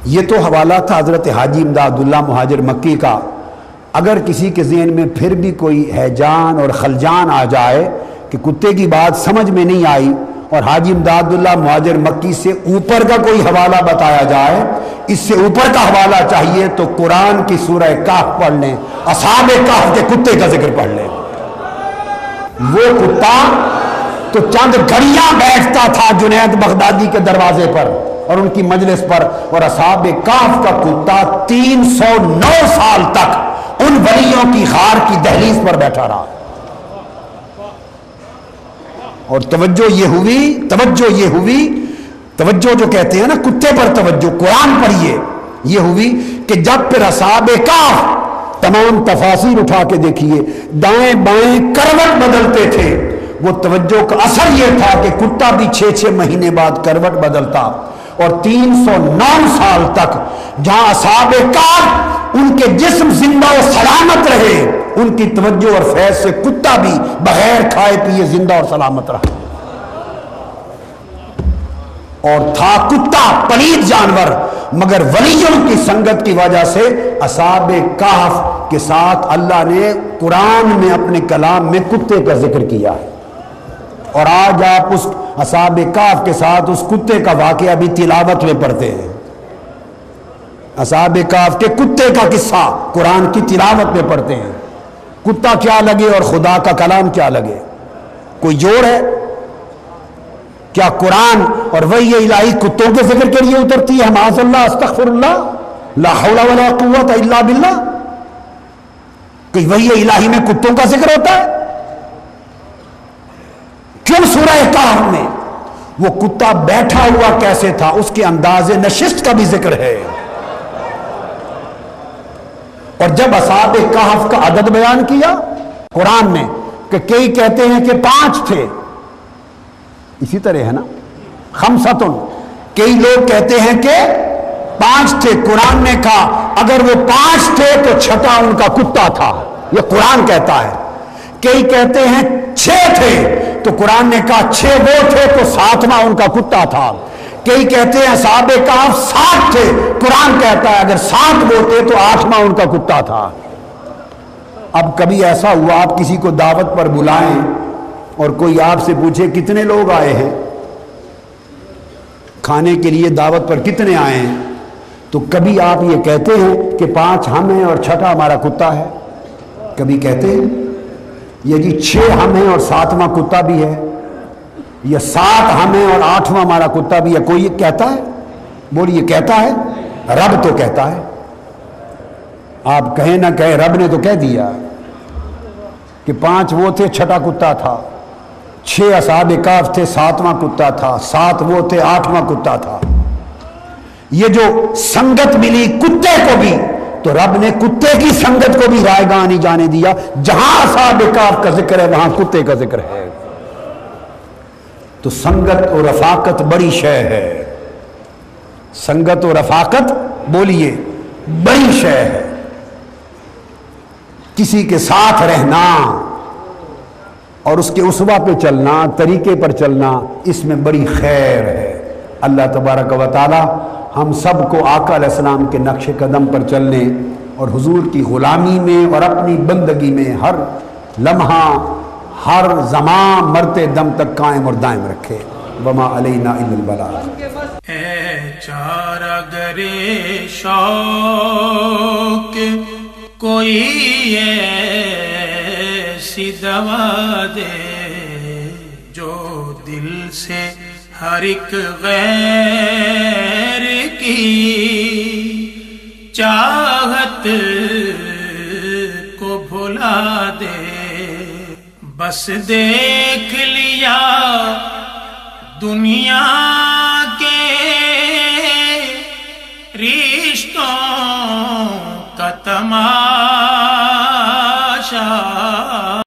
یہ تو حوالہ تھا حضرت حاجی امداد اللہ مہاجر مکی کا. اگر کسی کے ذہن میں پھر بھی کوئی ہیجان اور خلجان آ جائے کہ کتے کی بات سمجھ میں نہیں آئی اور حاجی امداد اللہ مہاجر مکی سے اوپر کا کوئی حوالہ بتایا جائے، اس سے اوپر کا حوالہ چاہیے تو قرآن کی سورہ کہف پڑھ لیں، اصحاب کہف کے کتے کا ذکر پڑھ لیں. وہ کتا تو چند گھڑیاں بیٹھتا تھا جنید بغدادی کے دروازے پر اور ان کی مجلس پر، اور اصحاب کہف کا کتا 309 سال تک ان ولیوں کی غار کی دہلیز پر بیٹھا رہا. اور توجہ جو کہتے ہیں نا کتے پر توجہ، قرآن پڑھیے، یہ ہوئی کہ جب پھر اصحاب کہف تمام تفاسیر اٹھا کے دیکھیے دائیں بائیں کروٹ بدلتے تھے. وہ توجہ کا اثر یہ تھا کہ کتا بھی 6 مہینے بعد کروٹ بدلتا، اور 309 سال تک جہاں اصحاب کہف ان کے جسم زندہ و سلامت رہے، ان کی توجہ اور فیض سے کتا بھی بغیر کھائے پیے زندہ اور سلامت رہا. اور تھا کتا پلید جانور، مگر ولیوں کی سنگت کی وجہ سے اصحاب کہف کے ساتھ اللہ نے قرآن میں اپنے کلام میں کتے کا ذکر کیا ہے. اور آج آپ اس اصحاب کہف کے ساتھ اس کتے کا واقعہ بھی تلاوت میں پڑھتے ہیں. اصحاب کہف کے کتے کا قصہ قرآن کی تلاوت میں پڑھتے ہیں. کتا کیا لگے اور خدا کا کلام کیا لگے؟ کوئی جوڑ ہے کیا؟ قرآن اور وحی الہی کتوں کے ذکر کے لیے اترتی ہے؟ معاذ اللہ، استغفر اللہ، لا حول ولا قوت الا باللہ. کہ وحی الہی میں کتوں کا ذکر ہوتا ہے؟ کیوں سورہ کہف میں وہ کتا بیٹھا ہوا کیسے تھا اس کے انداز نشست کا بھی ذکر ہے. اور جب اصحاب کہف کا عدد بیان کیا قرآن میں کہ کئی کہتے ہیں کہ 5 تھے، اسی طرح ہے نا، خمسۃ، کئی لوگ کہتے ہیں کہ 5 تھے. قرآن نے کہا اگر وہ 5 تھے تو 6واں ان کا کتا تھا، یہ قرآن کہتا ہے. کئی کہتے ہیں 6 تھے تو قرآن نے کہا 6 وہ تھے تو 7واں ان کا کتا تھا. کئی کہتے ہیں اصحاب کہف 7 تھے، قرآن کہتا ہے اگر 7 وہ تھے تو 8واں ان کا کتا تھا. اب کبھی ایسا ہوا آپ کسی کو دعوت پر بلائیں اور کوئی آپ سے پوچھے کتنے لوگ آئے ہیں کھانے کے لیے، دعوت پر کتنے آئے ہیں، تو کبھی آپ یہ کہتے ہیں کہ 5 ہم ہیں اور 6واں ہمارا کتا ہے. کبھی کہتے ہیں یہ جی 6 ہم ہیں اور 7واں کتا بھی ہے، یا 7 ہم ہیں اور 8واں ہمارا کتا بھی ہے. کوئی یہ کہتا ہے؟ بولیے کہتا ہے؟ رب تو کہتا ہے. آپ کہیں نہ کہیں رب نے تو کہہ دیا کہ 5 وہ تھے 6واں کتا تھا، 6 اصحاب کہف تھے 7واں کتا تھا، 7 وہ تھے 8واں کتا تھا. یہ جو سنگت ملی کتے کو بھی تو رب نے کتے کی سنگت کو بھی رائے گاہ نہیں جانے دیا. جہاں اصحاب کہف کا ذکر ہے وہاں کتے کا ذکر ہے. تو سنگت اور رفاقت بڑی شے ہے. سنگت اور رفاقت بولیے بڑی شے ہے. کسی کے ساتھ رہنا اور اس کے اسوہ پہ چلنا، طریقے پر چلنا، اس میں بڑی خیر ہے. اللہ تبارک و تعالی ہم سب کو آقا علیہ السلام کے نقش قدم پر چلنے اور حضور کی غلامی میں اور اپنی بندگی میں ہر لمحہ ہر زمان مرتے دم تک قائم اور دائم رکھے. وما علینا الا البلاغ. اے چارہ گرے شوق کوئی ایسی دوا دے جو دل سے ہر ایک غیر کی چاہت کو بھلا دے. بس دیکھ لیا دنیا کے رشتوں کا تمام